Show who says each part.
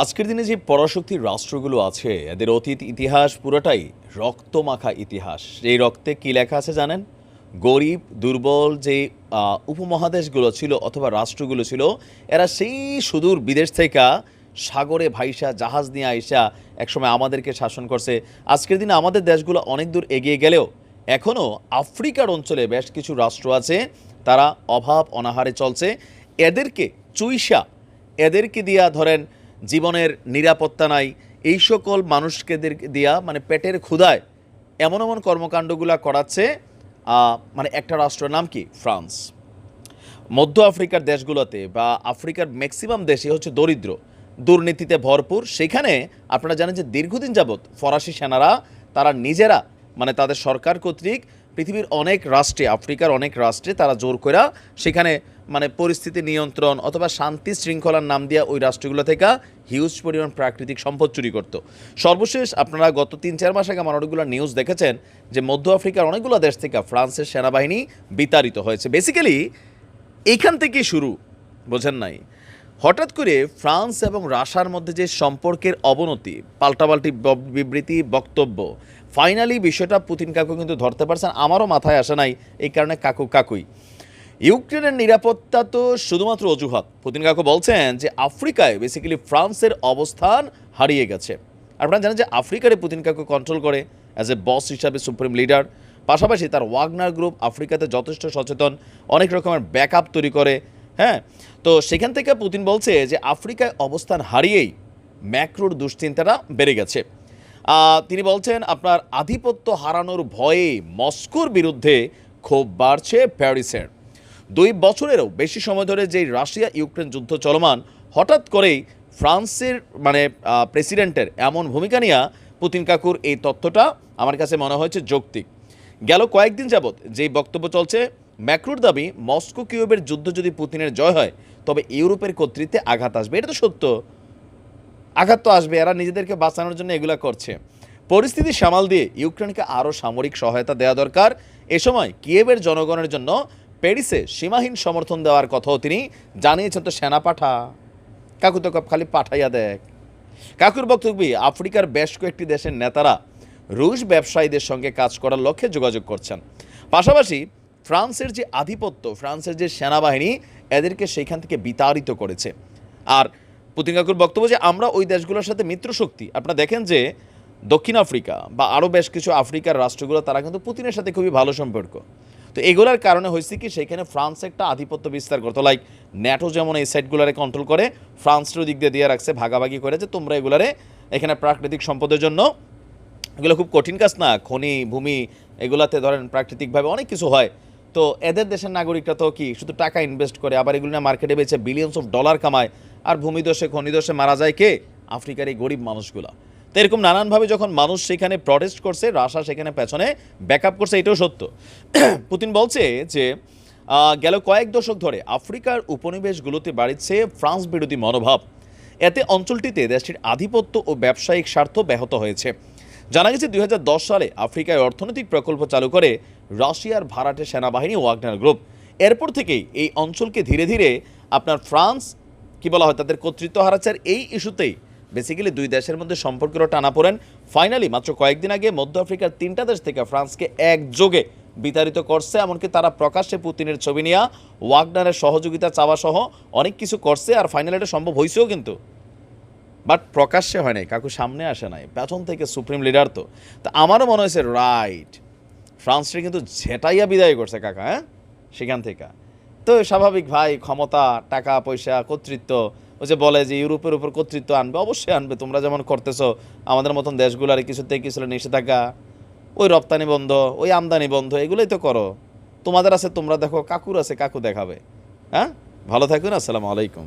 Speaker 1: আজকের দিনে যে পরাশক্তির রাষ্ট্রগুলো আছে এদের অতীত ইতিহাস পুরোটাই রক্তমাখা ইতিহাস। এই রক্তে কি লেখা আছে জানেন? গরিব দুর্বল যে উপমহাদেশগুলো ছিল অথবা রাষ্ট্রগুলো ছিল, এরা সেই সুদূর বিদেশ থেকে সাগরে ভাইসা জাহাজ নিয়ে আইসা একসময় আমাদেরকে শাসন করছে। আজকের দিনে আমাদের দেশগুলো অনেক দূর এগিয়ে গেলেও এখনও আফ্রিকার অঞ্চলে বেশ কিছু রাষ্ট্র আছে, তারা অভাব অনাহারে চলছে। এদেরকে চুইসা, এদেরকে দিয়া ধরেন জীবনের নিরাপত্তা নাই, এই সকল মানুষকে দিয়া মানে পেটের ক্ষুধায় এমন এমন কর্মকাণ্ডগুলা করাচ্ছে। মানে একটা রাষ্ট্রের নাম কি? ফ্রান্স। মধ্য আফ্রিকার দেশগুলোতে বা আফ্রিকার ম্যাক্সিমাম দেশই হচ্ছে দরিদ্র, দুর্নীতিতে ভরপুর। সেখানে আপনারা জানেন যে দীর্ঘদিন যাবৎ ফরাসি সেনারা তারা নিজেরা মানে তাদের সরকার কর্তৃক পৃথিবীর অনেক রাষ্ট্রে, আফ্রিকার অনেক রাষ্ট্রে তারা জোর করে সেখানে মানে পরিস্থিতি নিয়ন্ত্রণ অথবা শান্তি শৃঙ্খলার নাম দিয়া ওই রাষ্ট্রগুলো থেকে হিউজ পরিমাণ প্রাকৃতিক সম্পদ চুরি করত। সর্বশেষ আপনারা গত 3-4 মাস আগে আমার অনেকগুলো নিউজ দেখেছেন যে মধ্য আফ্রিকার অনেকগুলো দেশ থেকে ফ্রান্সের সেনাবাহিনী বিতাড়িত হয়েছে। বেসিক্যালি এইখান থেকেই শুরু, বোঝেন নাই? হঠাৎ করে ফ্রান্স এবং রাশিয়ার মধ্যে যে সম্পর্কের অবনতি, পাল্টাপাল্টি বিবৃতি, বক্তব্য, ফাইনালি বিষয়টা পুতিন কাকু কিন্তু ধরতে পারছেন। আমারও মাথায় আসে নাই, এই কারণে কাকুই ইউক্রেনের নিরাপত্তা তো শুধুমাত্র অজুহাত। পুতিন কাকু বলছেন যে আফ্রিকায় বেসিক্যালি ফ্রান্সের অবস্থান হারিয়ে গেছে। আপনারা জানেন যে আফ্রিকারে পুতিন কাকু কন্ট্রোল করে অ্যাজ এ বস হিসাবে, সুপ্রিম লিডার। পাশাপাশি তার ওয়াগনার গ্রুপ আফ্রিকাতে যথেষ্ট সচেতন, অনেক রকমের ব্যাকআপ তৈরি করে। হ্যাঁ, তো সেখান থেকে পুতিন বলছে যে আফ্রিকায় অবস্থান হারিয়েই ম্যাক্রোর দুশ্চিন্তাটা বেড়ে গেছে। তিনি বলছেন আপনার আধিপত্য হারানোর ভয়ে মস্কোর বিরুদ্ধে ক্ষোভ বাড়ছে প্যারিসের। 2 বছরেরও বেশি সময় ধরে যে রাশিয়া ইউক্রেন যুদ্ধ চলমান, হঠাৎ করেই ফ্রান্সের মানে প্রেসিডেন্টের এমন ভূমিকা নিয়ে পুতিন কাকুর এই তথ্যটা আমার কাছে মনে হয়েছে যৌক্তিক। গেল কয়েকদিন যাবৎ যেই বক্তব্য চলছে, ম্যাক্রোর দাবি মস্কো কিয়েভের যুদ্ধ যদি পুতিনের জয় হয় তবে ইউরোপের কর্তৃত্বে আঘাত আসবে। এটা তো সত্য, আঘাত তো আসবে, এরা নিজেদেরকে বাঁচানোর জন্য এগুলা করছে। পরিস্থিতি সামাল দিয়ে ইউক্রেনকে আরও সামরিক সহায়তা দেওয়া দরকার। এ সময় কিয়েভের জনগণের জন্য প্যারিসে সীমাহীন সমর্থন দেওয়ার কথাও তিনি জানিয়েছেন। তো সেনা পাঠা, কাকু তো খালি পাঠাইয়া দেখ। কাকুর বক্তব্যে আফ্রিকার বেশ কয়েকটি দেশের নেতারা রুশ ব্যবসায়ীদের সঙ্গে কাজ করার লক্ষ্যে যোগাযোগ করছেন। পাশাপাশি ফ্রান্সের যে আধিপত্য, ফ্রান্সের যে সেনাবাহিনী এদেরকে সেইখান থেকে বিতাড়িত করেছে। আর পুতিন কাকুর বক্তব্য যে আমরা ওই দেশগুলোর সাথে মিত্রশক্তি। আপনারা দেখেন যে দক্ষিণ আফ্রিকা বা আরও বেশ কিছু আফ্রিকার রাষ্ট্রগুলো তারা কিন্তু পুতিনের সাথে খুবই ভালো সম্পর্ক। তো এগুলোর কারণে হয়েছে কি, সেখানে ফ্রান্স একটা আধিপত্য বিস্তার করতো। লাইক ন্যাটো যেমন এই সাইটগুলারে কন্ট্রোল করে, ফ্রান্সেরও দিক দিয়ে রাখছে, ভাগাভাগি করে যে তোমরা এগুলারে এখানে প্রাকৃতিক সম্পদের জন্য, এগুলো খুব কঠিন কাজ না, খনি ভূমি এগুলাতে ধরেন প্রাকৃতিকভাবে অনেক কিছু হয়। তো এদের দেশের নাগরিকরা তো কি শুধু টাকা ইনভেস্ট করে, আবার এগুলো না মার্কেটে বেচে বিলিয়নস অফ ডলার কামায়, আর ভূমিদোষে খনিদোষে মারা যায় কে? আফ্রিকার এই গরিব মানুষগুলা। তো এরকম নানানভাবে যখন মানুষ সেখানে প্রটেস্ট করছে, রাশিয়া সেখানে পেছনে ব্যাকআপ করছে, এটাও সত্য। পুতিন বলছে যে গেল কয়েক দশক ধরে আফ্রিকার উপনিবেশগুলোতে বাড়ছে ফ্রান্স বিরোধী মনোভাব। এতে অঞ্চলটিতে দেশটির আধিপত্য ও ব্যবসায়িক স্বার্থ ব্যাহত হয়েছে। জানা গেছে 2010 সালে আফ্রিকায় অর্থনৈতিক প্রকল্প চালু করে রাশিয়ার ভাড়াটে সেনাবাহিনী ওয়াগনার গ্রুপ। এরপর থেকেই এই অঞ্চলকে ধীরে ধীরে আপনার ফ্রান্স কি বলা হয় তাদের কর্তৃত্ব হারাচ্ছে। আর এই ইস্যুতেই বেসিক্যালি দুই দেশের মধ্যে সম্পর্কেরও টানাপোড়েন। ফাইনালি মাত্র কয়েকদিন আগে মধ্য আফ্রিকার 3টা দেশ থেকে ফ্রান্সকে একযোগে বিতাড়িত করছে। এমনকি তারা প্রকাশ্যে পুতিনের ছবি নিয়ে ওয়াগনারের সহযোগিতা চাওয়া সহ অনেক কিছু করছে। আর ফাইনালি এটা সম্ভব হয়েছেও, কিন্তু বাট প্রকাশ্যে হয় নাই, কাকু সামনে আসে নাই, পেছন থেকে সুপ্রিম লিডার। তো আমারও মনে হয়েছে রাইট, ফ্রান্সটা কিন্তু ঝেটাইয়া বিদায় করছে কাকা। হ্যাঁ, সেখান থেকে তো স্বাভাবিক ভাই, ক্ষমতা, টাকা পয়সা, কর্তৃত্ব, ও যে বলে যে ইউরোপের উপর কর্তৃত্ব আনবে, অবশ্যই আনবে। তোমরা যেমন করতেছো আমাদের মতন দেশগুলোর কিছুতে কিছু নিষেধাজ্ঞা, ওই রপ্তানি বন্ধ, ওই আমদানি বন্ধ, এগুলোই তো করো। তোমাদের আছে তোমরা দেখো, কাকুর আছে কাকু দেখাবে। হ্যাঁ, ভালো থাকুন, আসসালামু আলাইকুম।